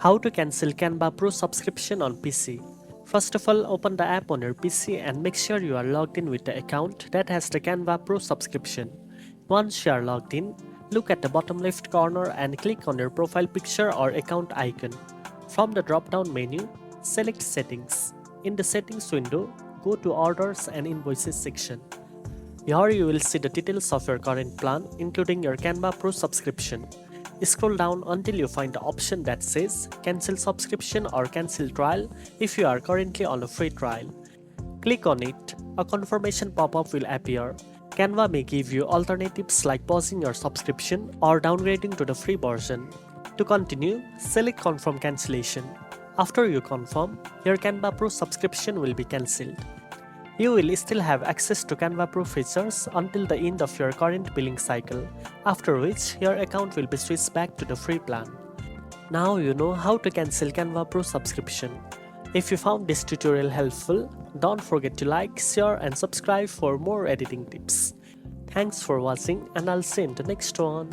How to cancel Canva Pro subscription on PC. First of all, open the app on your PC and make sure you are logged in with the account that has the Canva Pro subscription. Once you are logged in, look at the bottom left corner and click on your profile picture or account icon. From the drop-down menu, select Settings. In the Settings window, go to Orders and Invoices section. Here you will see the details of your current plan, including your Canva Pro subscription. Scroll down until you find the option that says Cancel Subscription or Cancel Trial if you are currently on a free trial. Click on it, a confirmation pop-up will appear. Canva may give you alternatives like pausing your subscription or downgrading to the free version. To continue, select Confirm Cancellation. After you confirm, your Canva Pro subscription will be cancelled. You will still have access to Canva Pro features until the end of your current billing cycle, after which your account will be switched back to the free plan. Now you know how to cancel Canva Pro subscription. If you found this tutorial helpful, don't forget to like, share and subscribe for more editing tips. Thanks for watching and I'll see you in the next one.